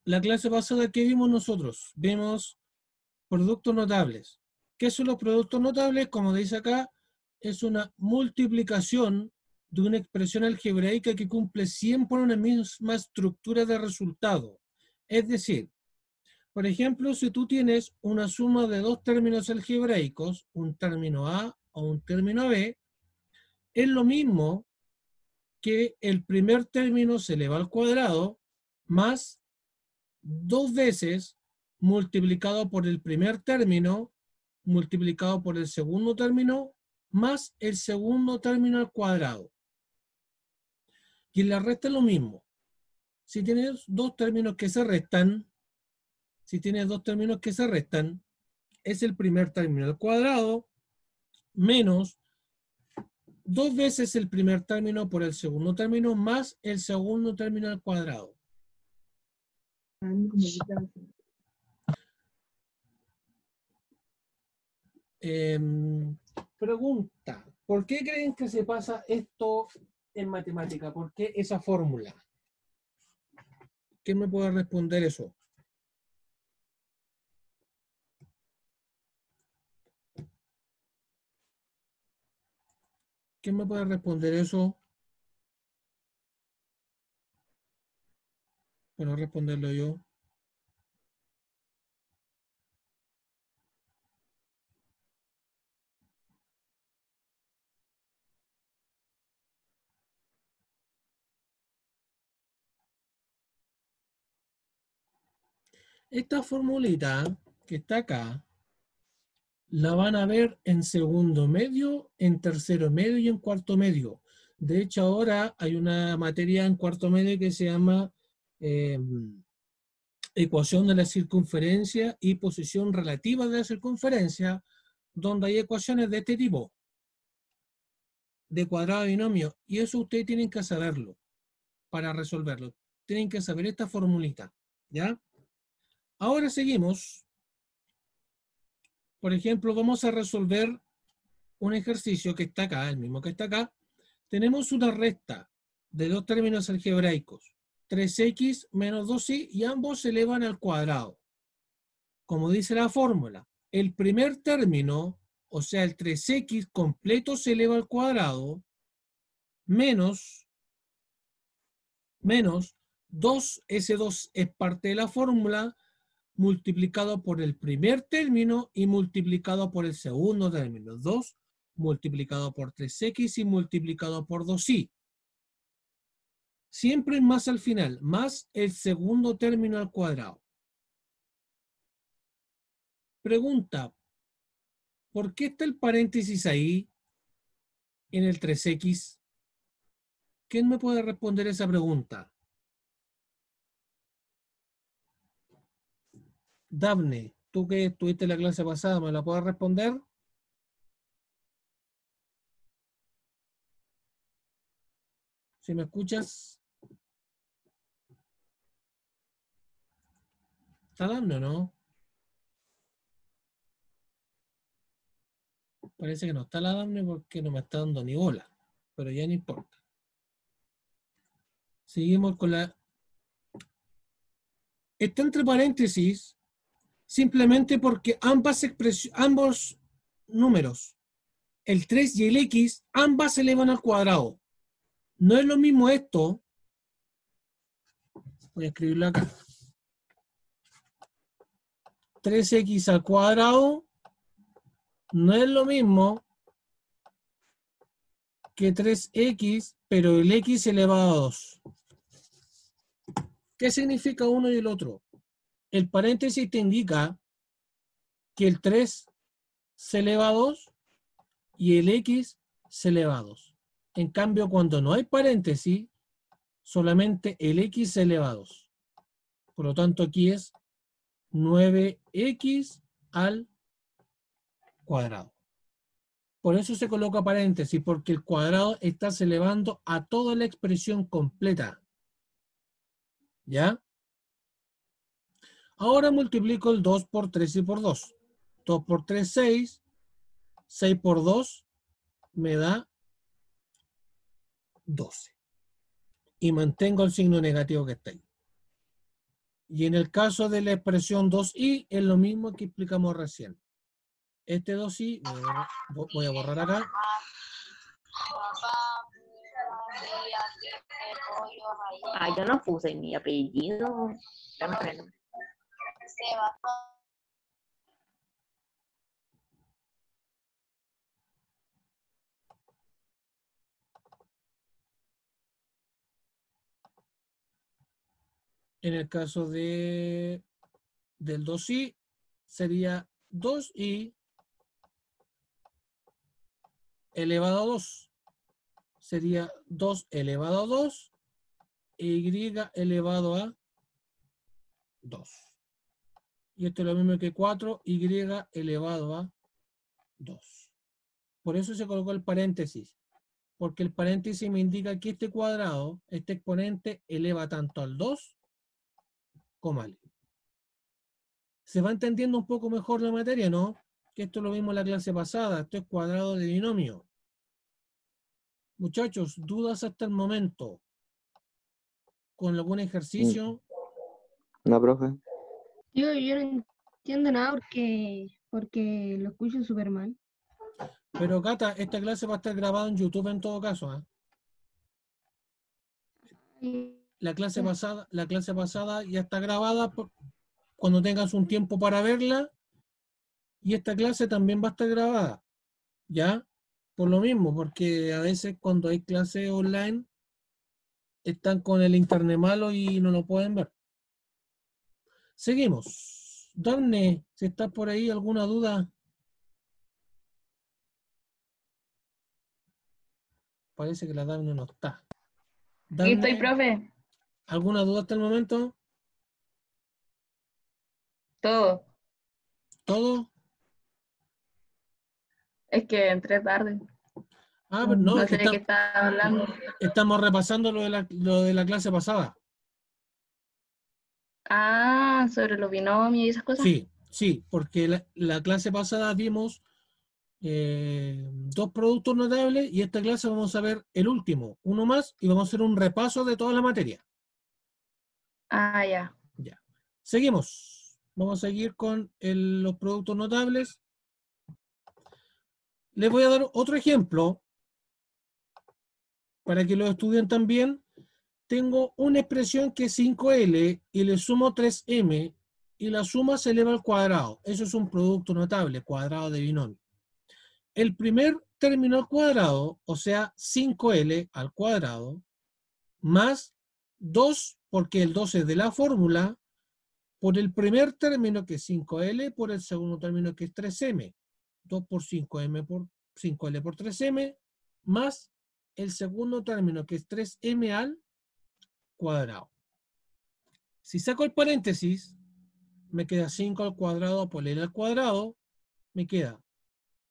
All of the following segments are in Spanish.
la clase pasada, ¿qué vimos nosotros? Vimos productos notables. ¿Qué son los productos notables? Como dice acá, es una multiplicación de una expresión algebraica que cumple siempre una misma estructura de resultado. Es decir, por ejemplo, si tú tienes una suma de dos términos algebraicos, un término A o un término B, es lo mismo que el primer término se eleva al cuadrado más dos veces multiplicado por el primer término multiplicado por el segundo término más el segundo término al cuadrado. Y en la resta es lo mismo. Si tienes dos términos que se restan, es el primer término al cuadrado menos dos veces el primer término por el segundo término más el segundo término al cuadrado. Pregunta, ¿por qué creen que se pasa esto en matemática? ¿Por qué esa fórmula? ¿Quién me puede responder eso? ¿Quién me puede responder eso? Para responderlo yo. Esta formulita que está acá, la van a ver en segundo medio, en tercero medio y en cuarto medio. De hecho, ahora hay una materia en cuarto medio que se llama ecuación de la circunferencia y posición relativa de la circunferencia, donde hay ecuaciones de este tipo, de cuadrado de binomio, y eso ustedes tienen que saberlo para resolverlo. Tienen que saber esta formulita, ¿ya? Ahora seguimos. Por ejemplo, vamos a resolver un ejercicio que está acá, el mismo que está acá. Tenemos una resta de dos términos algebraicos, 3x menos 2y, y ambos se elevan al cuadrado. Como dice la fórmula, el primer término, o sea, el 3x completo se eleva al cuadrado, menos 2, ese 2 es parte de la fórmula, multiplicado por el primer término y multiplicado por el segundo término. 2 multiplicado por 3x y multiplicado por 2y. Siempre más al final, más el segundo término al cuadrado. Pregunta, ¿por qué está el paréntesis ahí en el 3x? ¿Quién me puede responder esa pregunta? Dafne, tú que estuviste en la clase pasada, ¿me la puedes responder? Si me escuchas. ¿Está Dafne o no? Parece que no está la Dafne porque no me está dando ni bola, pero ya no importa. Seguimos con la... Está entre paréntesis simplemente porque ambos números, el 3 y el x, ambas se elevan al cuadrado. No es lo mismo esto. Voy a escribirlo acá. 3x al cuadrado no es lo mismo que 3x, pero el x elevado a 2. ¿Qué significa uno y el otro? El paréntesis te indica que el 3 se eleva a 2 y el x se eleva a 2. En cambio, cuando no hay paréntesis, solamente el x se eleva a 2. Por lo tanto, aquí es 9x al cuadrado. Por eso se coloca paréntesis, porque el cuadrado está elevando a toda la expresión completa. ¿Ya? Ahora multiplico el 2 por 3 y por 2. 2 por 3, 6. 6 por 2 me da 12. Y mantengo el signo negativo que está ahí. Y en el caso de la expresión 2i es lo mismo que explicamos recién. Este 2i, voy a borrar acá. Ah, yo no puse mi apellido. En el caso del 2i sería 2i elevado a 2. Sería 2 elevado a 2 e y elevado a 2. Y esto es lo mismo que 4y elevado a 2. Por eso se colocó el paréntesis, porque el paréntesis me indica que este cuadrado, este exponente, eleva tanto al 2 como al i. ¿Se va entendiendo un poco mejor la materia, no? Que esto lo vimos en la clase pasada, esto es cuadrado de binomio. Muchachos, ¿dudas hasta el momento? ¿Con algún ejercicio? No, profe. Yo no entiendo nada porque lo escucho súper mal. Pero Cata, esta clase va a estar grabada en YouTube en todo caso, ¿eh? La clase pasada ya está grabada cuando tengas un tiempo para verla, y esta clase también va a estar grabada, ¿ya? Por lo mismo, porque a veces cuando hay clases online están con el internet malo y no lo pueden ver. Seguimos. Darne, si estás por ahí, ¿alguna duda? Parece que la Darne no está. Aquí Darne, estoy, profe. ¿alguna duda hasta el momento? Todo. ¿Todo? Es que entré tarde. Ah, pero no, No sé de qué estaba hablando. estamos repasando lo de la clase pasada. Ah, sobre los binomios y esas cosas. Sí, sí, porque la clase pasada vimos dos productos notables y esta clase vamos a ver el último, uno más, y vamos a hacer un repaso de toda la materia. Ah, ya. Ya. Seguimos. Vamos a seguir con los productos notables. Les voy a dar otro ejemplo para que lo estudien también. Tengo una expresión que es 5L y le sumo 3M y la suma se eleva al cuadrado. Eso es un producto notable, cuadrado de binomio. El primer término al cuadrado, o sea, 5L al cuadrado, más 2, porque el 2 es de la fórmula, por el primer término que es 5L, por el segundo término que es 3M. 2 por 5M por 5L por 3M, más el segundo término que es 3M al cuadrado. Si saco el paréntesis, me queda 5 al cuadrado por L al cuadrado, me queda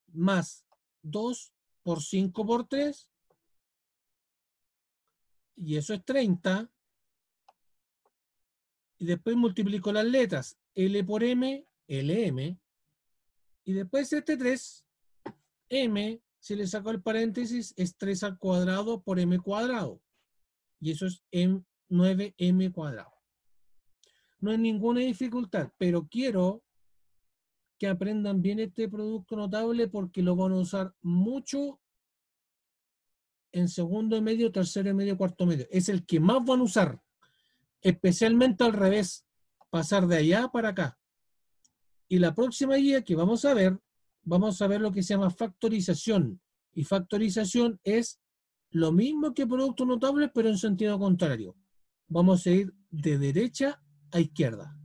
más 2 por 5 por 3, y eso es 30, y después multiplico las letras L por M, LM, y después este 3, M, si le saco el paréntesis, es 3 al cuadrado por M cuadrado, y eso es 9M cuadrado. No hay ninguna dificultad, pero quiero que aprendan bien este producto notable porque lo van a usar mucho en segundo y medio, tercero y medio, cuarto medio. Es el que más van a usar, especialmente al revés, pasar de allá para acá. Y la próxima guía que vamos a ver lo que se llama factorización. Y factorización es lo mismo que producto notable, pero en sentido contrario. Vamos a ir de derecha a izquierda.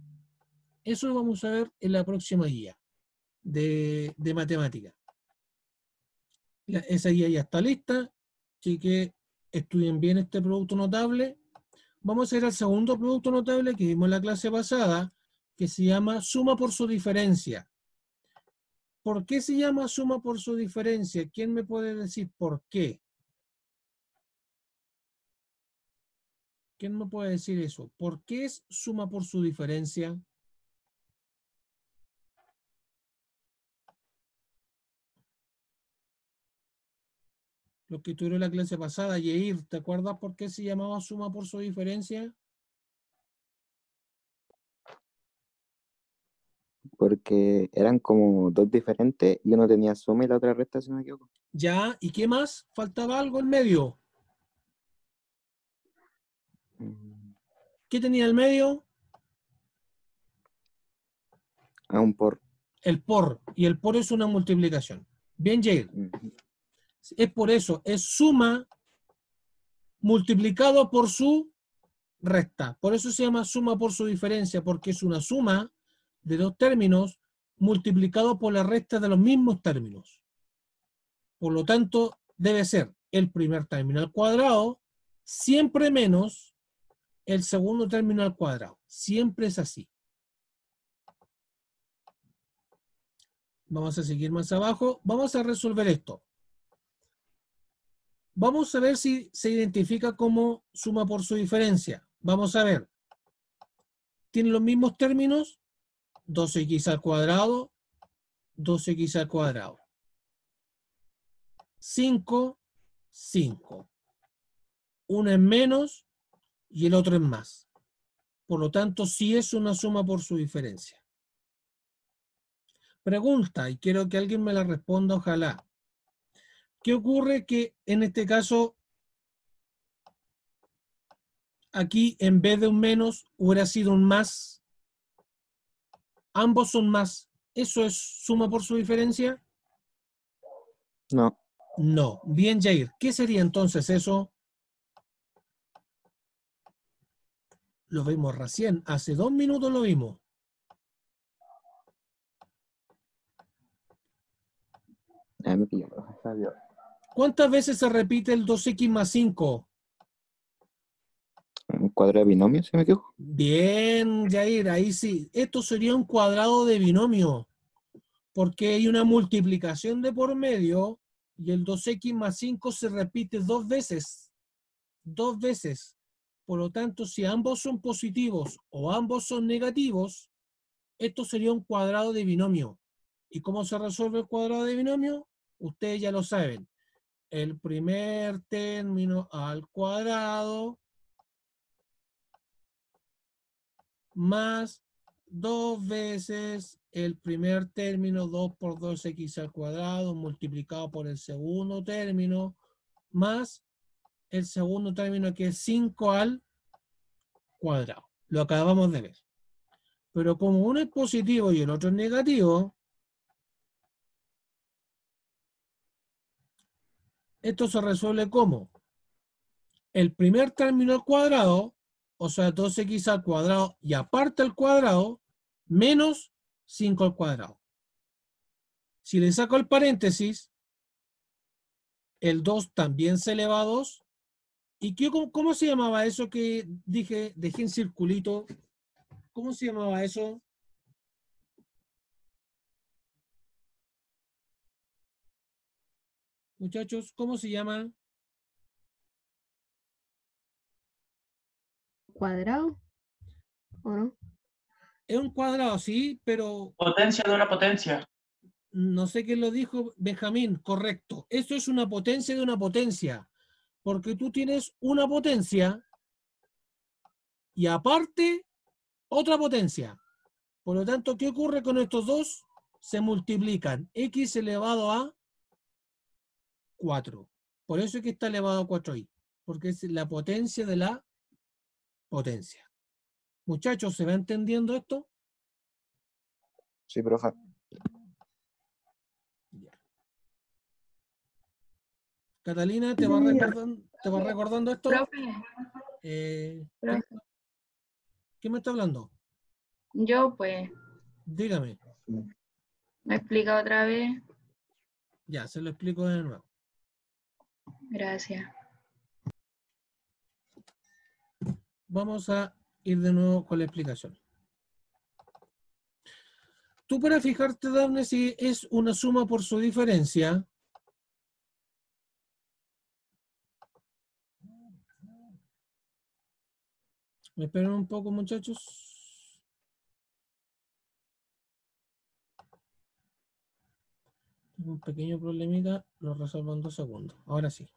Eso lo vamos a ver en la próxima guía de matemática. Esa guía ya está lista, así que estudien bien este producto notable. Vamos a ir al segundo producto notable que vimos en la clase pasada, que se llama suma por su diferencia. ¿Por qué se llama suma por su diferencia? ¿Quién me puede decir por qué? ¿Quién me puede decir eso? ¿Por qué es suma por su diferencia? Lo que tuvieron en la clase pasada, Yeir, ¿te acuerdas por qué se llamaba suma por su diferencia? porque eran como dos diferentes y uno tenía suma y la otra resta, si no me equivoco. Ya, ¿y qué más? ¿Faltaba algo en medio? Mm, ¿Qué tenía el medio? un por. El por. Y el por es una multiplicación. Bien, Jair. Ujú. Es por eso, es suma multiplicado por su resta. Por eso se llama suma por su diferencia, porque es una suma de dos términos multiplicado por la resta de los mismos términos. Por lo tanto, debe ser el primer término al cuadrado siempre menos el segundo término al cuadrado. Siempre es así. Vamos a seguir más abajo. Vamos a resolver esto. Vamos a ver si se identifica como suma por su diferencia. Vamos a ver. ¿Tiene los mismos términos? 2x al cuadrado, 2x al cuadrado. 5, 5. Uno es menos y el otro es más. Por lo tanto, sí es una suma por su diferencia. Pregunta, y quiero que alguien me la responda, ojalá. ¿Qué ocurre que en este caso, aquí en vez de un menos, hubiera sido un más? Ambos son más. ¿Eso es suma por su diferencia? No, No. Bien, Jair. ¿Qué sería entonces eso? Lo vimos recién. Hace 2 minutos lo vimos. me pilló, profe, Fabio. ¿Cuántas veces se repite el 2x más 5? Un cuadro de binomio, si no me equivoco. Bien, Jair, ahí sí. Esto sería un cuadrado de binomio, porque hay una multiplicación de por medio y el 2x más 5 se repite dos veces. Dos veces. Por lo tanto, si ambos son positivos o ambos son negativos, esto sería un cuadrado de binomio. ¿Y cómo se resuelve el cuadrado de binomio? Ustedes ya lo saben. El primer término al cuadrado más 2 veces el primer término, 2 por 2x al cuadrado, multiplicado por el segundo término, más el segundo término que es 5 al cuadrado. Lo acabamos de ver. Pero como uno es positivo y el otro es negativo, esto se resuelve como el primer término al cuadrado, o sea, 2x al cuadrado y aparte al cuadrado, menos 5 al cuadrado. Si le saco el paréntesis, el 2 también se eleva a 2. ¿Y cómo se llamaba eso que dejé en circulito? ¿Cómo se llamaba eso? Muchachos, ¿cómo se llama? ¿Cuadrado o no? Es un cuadrado, sí, pero Potencia de una potencia. no sé quién lo dijo, Benjamín, correcto. Eso es una potencia de una potencia, porque tú tienes una potencia y aparte otra potencia. Por lo tanto, ¿qué ocurre con estos dos? Se multiplican. X elevado a 4. Por eso es que está elevado a 4i, porque es la potencia de la potencia. Muchachos, ¿se va entendiendo esto? Sí, profe. Ya. Catalina, ¿te va recordando esto? Profe, ¿Qué profe, me está hablando? yo pues Dígame. me explica otra vez. Ya, se lo explico de nuevo. Gracias. Vamos a ir de nuevo con la explicación. Tú para fijarte, Dafne, si es una suma por su diferencia, ¿me esperan un poco, muchachos? Tengo un pequeño problemita, lo resuelvo en 2 segundos. Ahora sí.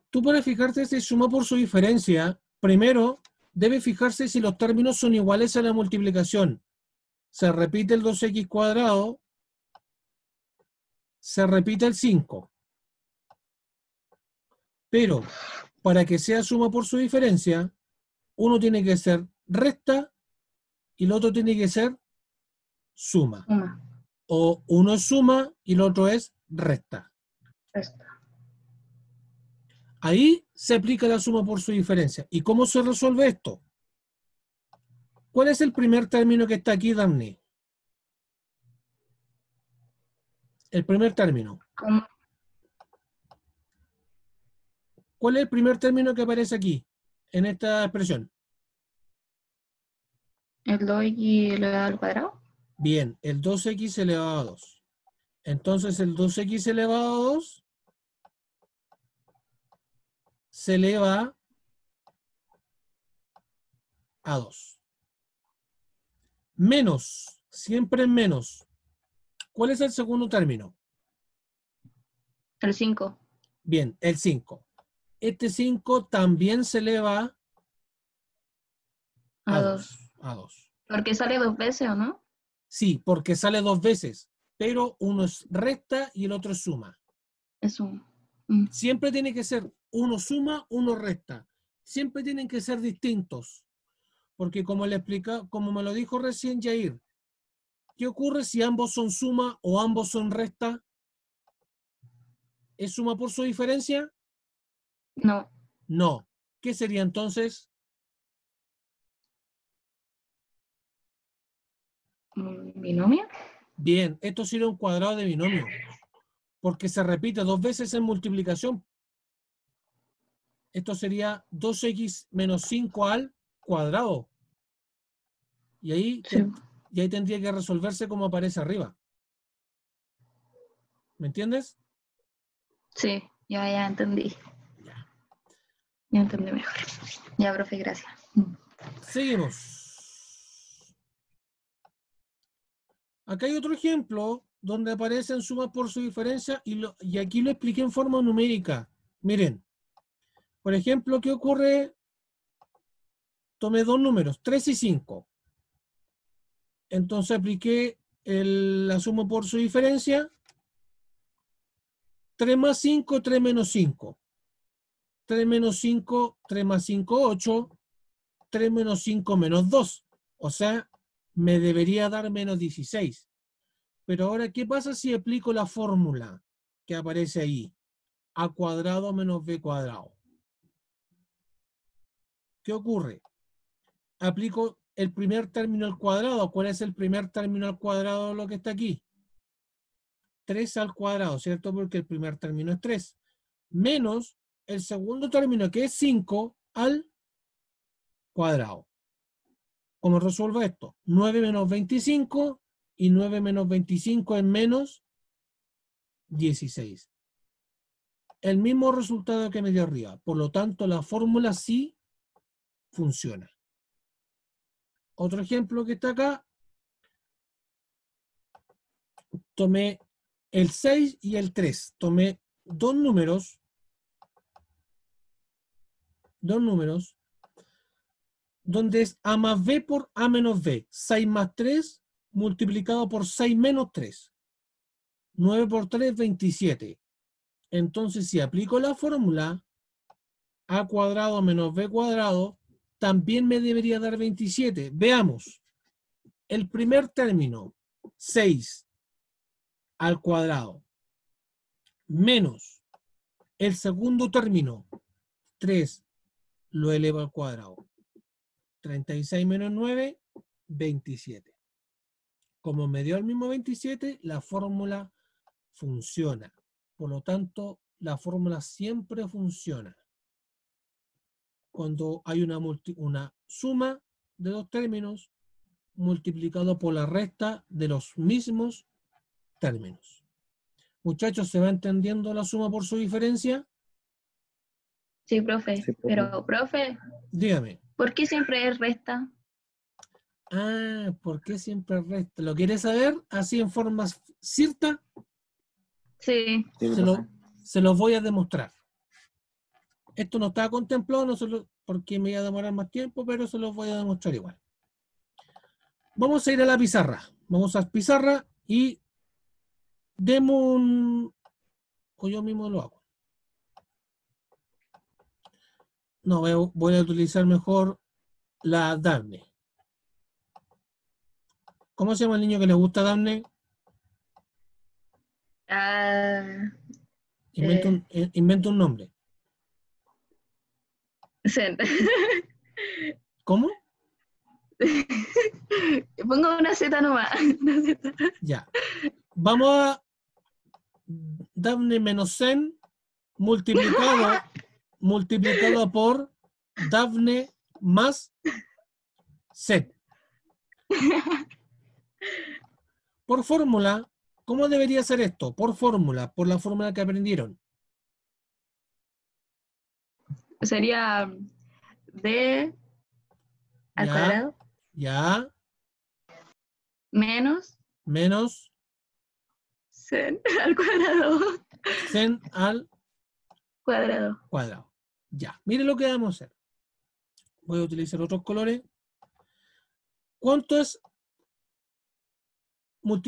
Tú para fijarte si suma por su diferencia, primero debe fijarse si los términos son iguales a la multiplicación. Se repite el 2x cuadrado, se repite el 5. Pero para que sea suma por su diferencia, uno tiene que ser resta y el otro tiene que ser suma. Suma. O uno es suma y el otro es resta. Resta. Ahí se aplica la suma por su diferencia. ¿Y cómo se resuelve esto? ¿Cuál es el primer término que está aquí, Dani? El primer término. ¿Cómo? ¿Cuál es el primer término que aparece aquí, en esta expresión? ¿El 2x elevado al cuadrado? Bien, el 2x elevado a 2. Entonces el 2x elevado a 2 se eleva a 2. Menos, siempre menos. ¿Cuál es el segundo término? El 5. Bien, el 5. Este 5 también se eleva A a 2. 2. A 2. Porque sale 2 veces, ¿o no? Sí, porque sale 2 veces, pero uno es resta y el otro es suma. Es un. Siempre tiene que ser uno suma, uno resta. Siempre tienen que ser distintos. Porque como le explica, como me lo dijo recién Jair, ¿qué ocurre si ambos son suma o ambos son resta? ¿Es suma por su diferencia? No. No. ¿Qué sería entonces? ¿Un binomio? Bien, esto sería un cuadrado de binomio. Porque se repite 2 veces en multiplicación. Esto sería 2x menos 5 al cuadrado. Y ahí, Sí. y ahí tendría que resolverse como aparece arriba. ¿Me entiendes? Sí, ya entendí. Ya. Ya entendí mejor. Ya, profe, gracias. Seguimos. Acá hay otro ejemplo donde aparecen sumas por su diferencia y aquí lo expliqué en forma numérica. Miren, por ejemplo, ¿qué ocurre? Tomé dos números, 3 y 5. Entonces apliqué la suma por su diferencia. 3 más 5, 3 menos 5. 3 menos 5, 3 más 5, 8. 3 menos 5 menos 2. O sea, me debería dar menos 16. Pero ahora, ¿qué pasa si aplico la fórmula que aparece ahí? A cuadrado menos b cuadrado. ¿Qué ocurre? Aplico el primer término al cuadrado. ¿Cuál es el primer término al cuadrado de lo que está aquí? 3 al cuadrado, ¿cierto? Porque el primer término es 3. Menos el segundo término, que es 5 al cuadrado. ¿Cómo resuelvo esto? 9 menos 25 y 9 menos 25 es menos 16. El mismo resultado que me dio arriba. Por lo tanto, la fórmula sí funciona. Otro ejemplo que está acá. Tomé el 6 y el 3. Tomé dos números, donde es a más b por a menos b. 6 más 3 multiplicado por 6 menos 3. 9 por 3, 27. Entonces, si aplico la fórmula a cuadrado menos b cuadrado, también me debería dar 27. Veamos. El primer término, 6 al cuadrado, menos el segundo término, 3 lo elevo al cuadrado. 36 menos 9, 27. Como me dio el mismo 27, la fórmula funciona. Por lo tanto, la fórmula siempre funciona. Cuando hay una suma de dos términos multiplicado por la resta de los mismos términos. Muchachos, ¿se va entendiendo la suma por su diferencia? Sí, profe. Sí, profe. Pero, profe, Dígame. ¿por qué siempre es resta? Ah, ¿por qué siempre resta? ¿Lo quieres saber así en forma cierta? Sí. Sí, Se profe. los voy a demostrar. Esto no estaba contemplado, porque me iba a demorar más tiempo, pero se los voy a demostrar igual. Vamos a ir a la pizarra. Vamos a pizarra y demos un... o yo mismo lo hago. No, voy a utilizar mejor la Daphne. ¿Cómo se llama el niño que le gusta a Daphne? Inventa un nombre. Zen. ¿Cómo? Pongo una Z nomás. Una Z. Ya. Vamos a Daphne menos Zen multiplicado por Daphne más Zen. Por fórmula, ¿cómo debería ser esto? Por fórmula, por la fórmula que aprendieron. Sería D al Ya, cuadrado ya, menos menos Zen al cuadrado. Zen al Cuadrado. cuadrado. Ya, mire lo que vamos a hacer. Voy a utilizar otros colores. ¿Cuánto es?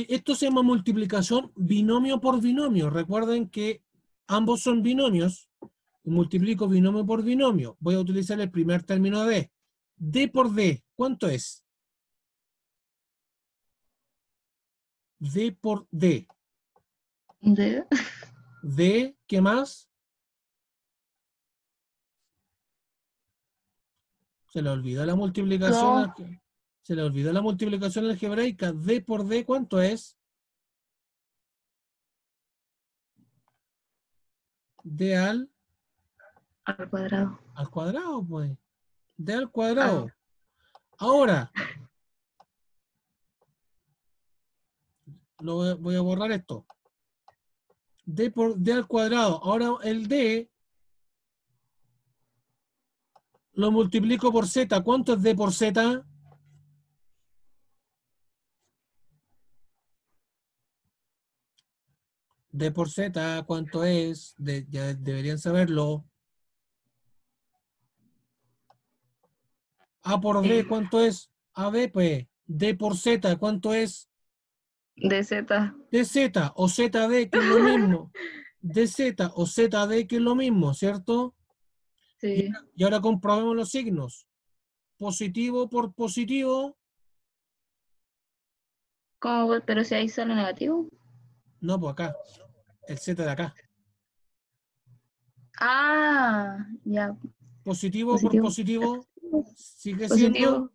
Esto se llama multiplicación binomio por binomio. Recuerden que ambos son binomios. Multiplico binomio por binomio. Voy a utilizar el primer término de D por D. ¿Cuánto es? D por D. D. D, ¿qué más? Se le olvidó la multiplicación. Se le olvidó la multiplicación algebraica. D por D, ¿cuánto es? D al cuadrado. al cuadrado, pues. D al cuadrado. Ahora, voy a borrar esto. D por D al cuadrado. Ahora el D lo multiplico por Z. ¿Cuánto es D por Z? D por Z, ¿cuánto es? Ya deberían saberlo. A por D, ¿cuánto es? AB, pues. D por Z, ¿cuánto es? DZ. DZ o ZD, que es lo mismo. DZ o ZD, que es lo mismo, ¿cierto? Sí. Y ahora comprobemos los signos. Positivo por positivo. ¿Cómo? Pero si ahí sale negativo. No, pues acá. El Z de acá. Ah, ya. Positivo por positivo. Sigue Positivo.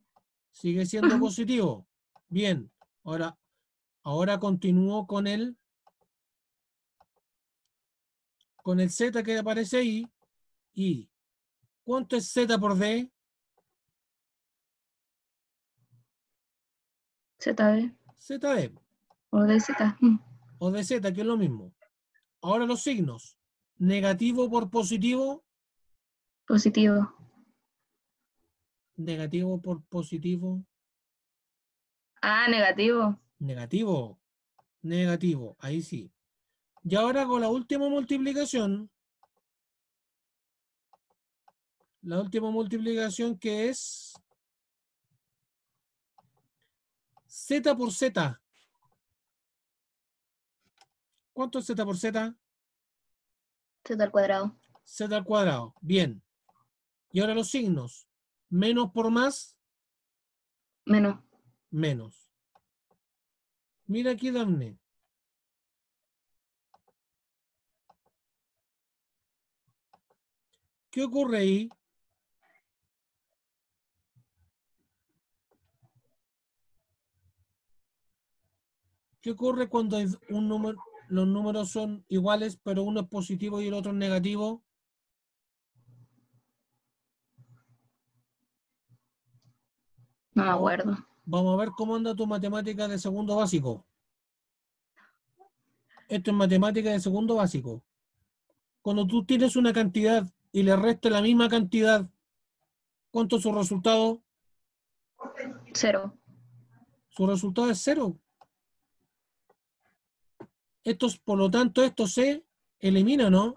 siendo positivo. Bien. Ahora continúo con el Z que aparece ahí. ¿Y cuánto es Z por D? ZD. ZD O DZ. o DZ, que es lo mismo. Ahora los signos. Negativo por positivo. Positivo. Negativo por positivo. Ah, negativo. Negativo. Negativo. Ahí sí. Y ahora con la última multiplicación. La última multiplicación que es Z por Z. ¿Cuánto es Z por Z? Z al cuadrado. Z al cuadrado. Bien. Y ahora los signos. Menos por más. Menos. Menos. Mira aquí, Daphne. ¿Qué ocurre ahí? ¿Qué ocurre cuando hay un número, los números son iguales, pero uno es positivo y el otro es negativo? No me acuerdo. Vamos a ver cómo anda tu matemática de segundo básico. Esto es matemática de segundo básico. Cuando tú tienes una cantidad y le restas la misma cantidad, ¿cuánto es su resultado? 0. Su resultado es 0. Por lo tanto, esto se elimina, ¿no?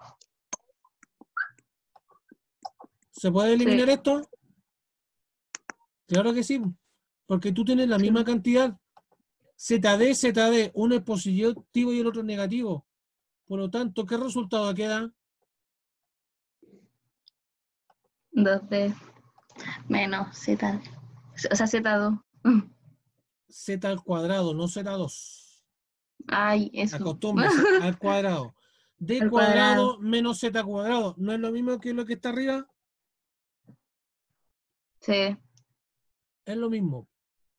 ¿Se puede eliminar esto? Claro que sí, porque tú tienes la misma cantidad. ZD, uno es positivo y el otro es negativo. Por lo tanto, ¿qué resultado queda? 2D menos Z. O sea, Z2. Z al cuadrado, no Z2. Ay, eso. Acostúmbrese al cuadrado. D Al cuadrado cuadrado. menos Z cuadrado. ¿No es lo mismo que lo que está arriba? Sí. Es lo mismo.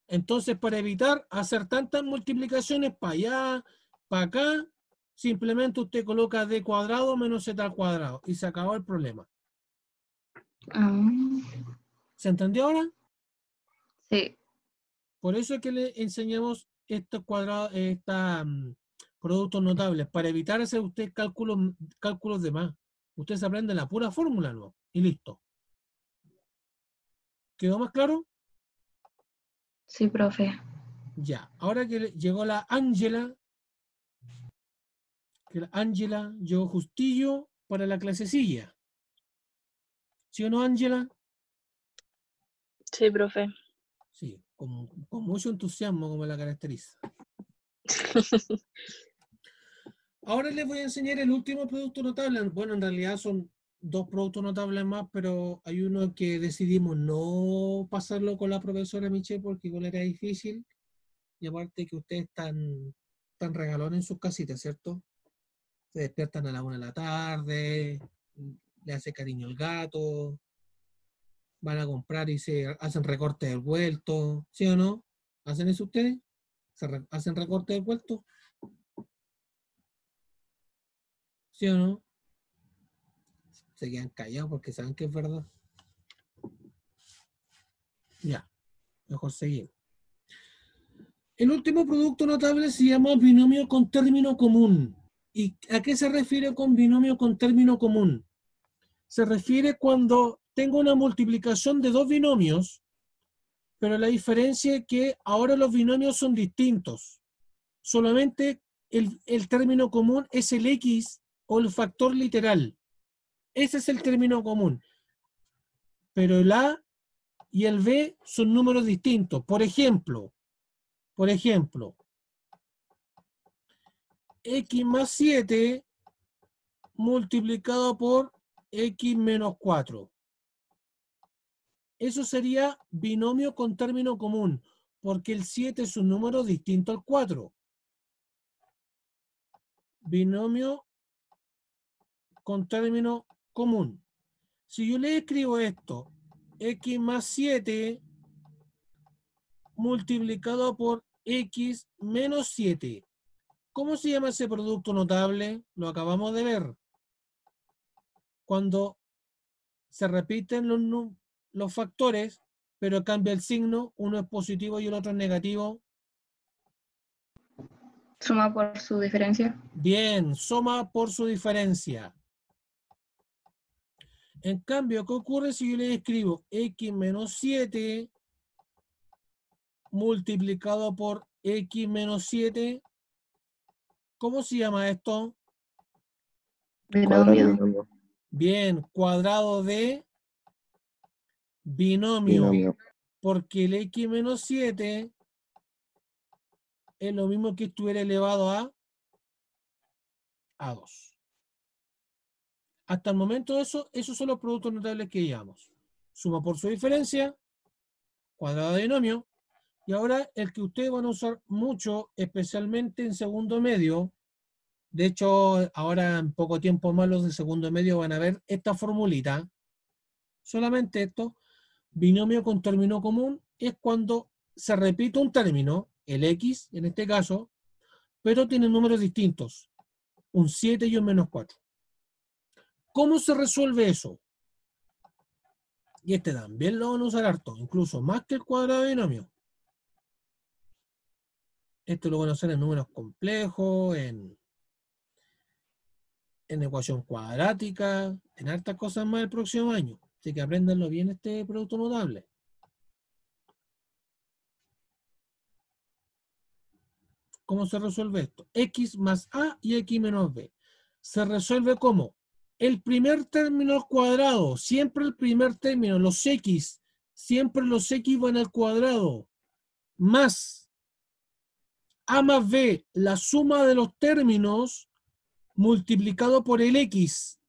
Entonces, para evitar hacer tantas multiplicaciones para allá, para acá, simplemente usted coloca D cuadrado menos Z al cuadrado y se acabó el problema. Ah, ¿Se entendió ahora? sí. Por eso es que le enseñamos estos cuadrados, productos notables, para evitar hacer usted cálculos de más. Usted se aprende la pura fórmula, ¿no? Y listo. ¿Quedó más claro? Sí, profe. Ya. Ahora que llegó la Ángela, que la Ángela llegó justillo para la clasecilla. ¿Sí o no, Ángela? Sí, profe. Sí, con mucho entusiasmo como la caracteriza. Ahora les voy a enseñar el último producto notable. Bueno, en realidad son dos productos notables más, pero hay uno que decidimos no pasarlo con la profesora Michelle porque igual era difícil. Y aparte que ustedes están regalones en sus casitas, ¿cierto? Se despiertan a la 1 de la tarde, le hace cariño al gato, van a comprar y se hacen recortes del vuelto, ¿sí o no? ¿Hacen eso ustedes? ¿Hacen recortes del vuelto? ¿Sí o no? Se quedan callados porque saben que es verdad. Ya, mejor seguir. El último producto notable se llama binomio con término común. ¿Y a qué se refiere con binomio con término común? Se refiere cuando tengo una multiplicación de dos binomios, pero la diferencia es que ahora los binomios son distintos. Solamente el término común es el X o el factor literal. Ese es el término común. Pero el A y el B son números distintos. Por ejemplo, X más 7 multiplicado por X menos 4. Eso sería binomio con término común, porque el 7 es un número distinto al 4. Binomio con término común. Si yo le escribo esto, X más 7 multiplicado por X menos 7. ¿Cómo se llama ese producto notable? Lo acabamos de ver. Cuando se repiten los factores, pero cambia el signo, uno es positivo y el otro es negativo. Suma por su diferencia. Bien, suma por su diferencia. En cambio, ¿qué ocurre si yo le escribo X menos 7 multiplicado por X menos 7? ¿Cómo se llama esto? Cuadrado de Binomio. binomio. Bien, cuadrado de binomio. Binomio. Porque el X menos 7 es lo mismo que estuviera elevado a 2. Hasta el momento esos son los productos notables que llevamos. Suma por su diferencia, cuadrado de binomio, y ahora el que ustedes van a usar mucho, especialmente en segundo medio. De hecho, ahora en poco tiempo más los de segundo medio van a ver esta formulita. Solamente esto, binomio con término común, es cuando se repite un término, el X en este caso, pero tiene números distintos, un 7 y un menos 4. ¿Cómo se resuelve eso? Y este también lo van a usar harto, incluso más que el cuadrado de binomio. Esto lo van a hacer en números complejos, en ecuación cuadrática, en hartas cosas más el próximo año. Así que apréndanlo bien este producto notable. ¿Cómo se resuelve esto? X más A y X menos B. Se resuelve como El primer término al cuadrado, siempre el primer término, los x, siempre los x van al cuadrado, más a más b, la suma de los términos multiplicado por el x,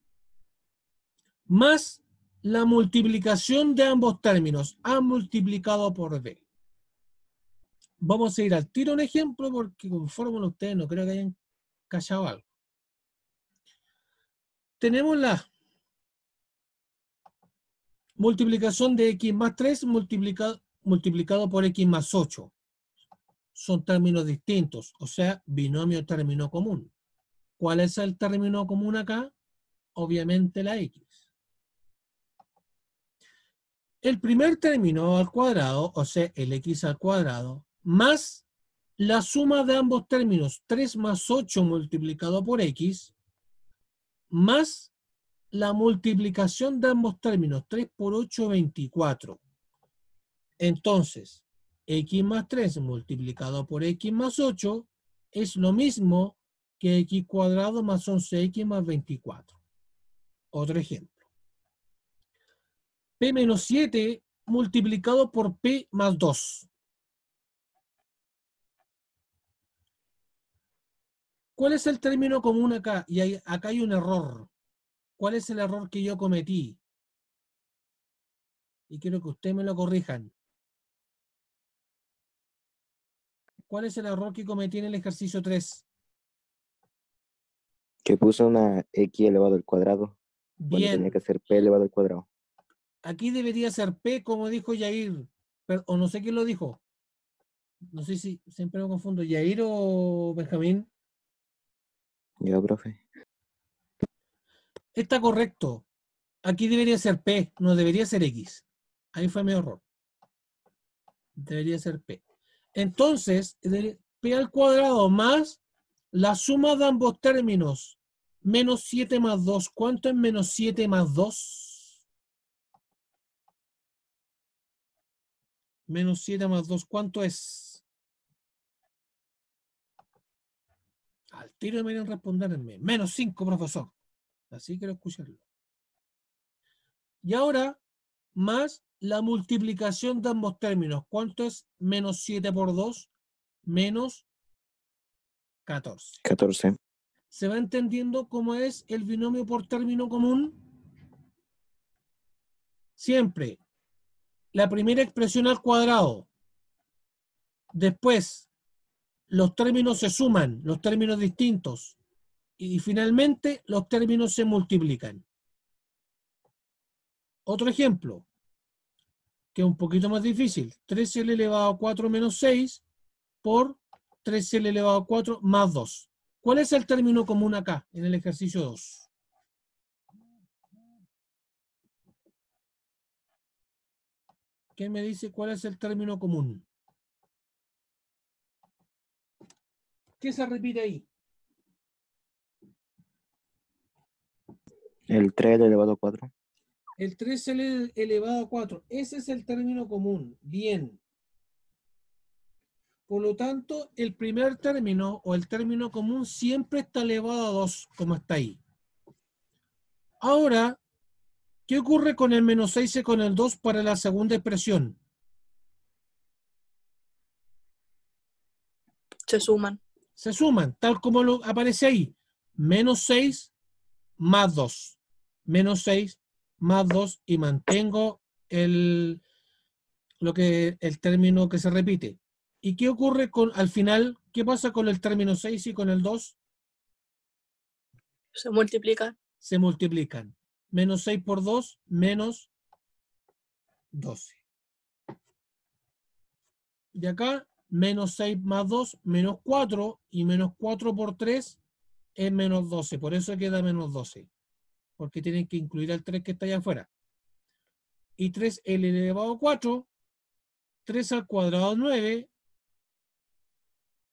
más la multiplicación de ambos términos, a multiplicado por b. Vamos a ir al tiro un ejemplo porque con fórmula ustedes no creo que hayan cachado algo. Tenemos la multiplicación de x más 3 multiplicado por x más 8. Son términos distintos, o sea, binomio término común. ¿Cuál es el término común acá? Obviamente la x. El primer término al cuadrado, o sea, el x al cuadrado, más la suma de ambos términos, 3 más 8 multiplicado por x, más la multiplicación de ambos términos, 3 por 8, 24. Entonces, x más 3 multiplicado por x más 8 es lo mismo que x cuadrado más 11x más 24. Otro ejemplo. P menos 7 multiplicado por P más 2. ¿Cuál es el término común acá? Y acá hay un error. ¿Cuál es el error que yo cometí? Y quiero que ustedes me lo corrijan. ¿Cuál es el error que cometí en el ejercicio 3? Que puso una x elevado al cuadrado. Bueno, tenía Bien. que ser p elevado al cuadrado. Aquí debería ser P, como dijo Yair. O no sé quién lo dijo. No sé si siempre me confundo. ¿Yair o Benjamín? Ya, profe. Está correcto. Aquí debería ser P, no debería ser X. Ahí fue mi error. Debería ser P. Entonces, P al cuadrado más la suma de ambos términos. Menos 7 más 2. ¿Cuánto es menos 7 más 2? Menos 7 más 2, ¿cuánto es? Al tiro me vienen a responderme. Menos 5, profesor. Así quiero escucharlo. Y ahora, más la multiplicación de ambos términos. ¿Cuánto es menos 7 por 2? Menos 14. 14. ¿Se va entendiendo cómo es el binomio por término común? Siempre. La primera expresión al cuadrado. Después, los términos se suman, los términos distintos. Y finalmente, los términos se multiplican. Otro ejemplo, que es un poquito más difícil. 3l elevado a 4 menos 6 por 3l elevado a 4 más 2. ¿Cuál es el término común acá, en el ejercicio 2? ¿Quién me dice cuál es el término común? ¿Qué se repite ahí? El 3 elevado a 4. El 3l elevado a 4. Ese es el término común. Bien. Por lo tanto, el primer término o el término común siempre está elevado a 2, como está ahí. Ahora, ¿qué ocurre con el menos 6 y con el 2 para la segunda expresión? Se suman. Se suman, tal como lo aparece ahí. Menos 6 más 2. Menos 6 más 2 y mantengo el término que se repite. ¿Y qué ocurre al final? ¿Qué pasa con el término 6 y con el 2? Se multiplican. Se multiplican. Menos 6 por 2, menos 12. Y acá, menos 6 más 2, menos 4, y menos 4 por 3 es menos 12. Por eso queda menos 12. Porque tienen que incluir al 3 que está allá afuera. Y 3l elevado a 4, 3 al cuadrado 9,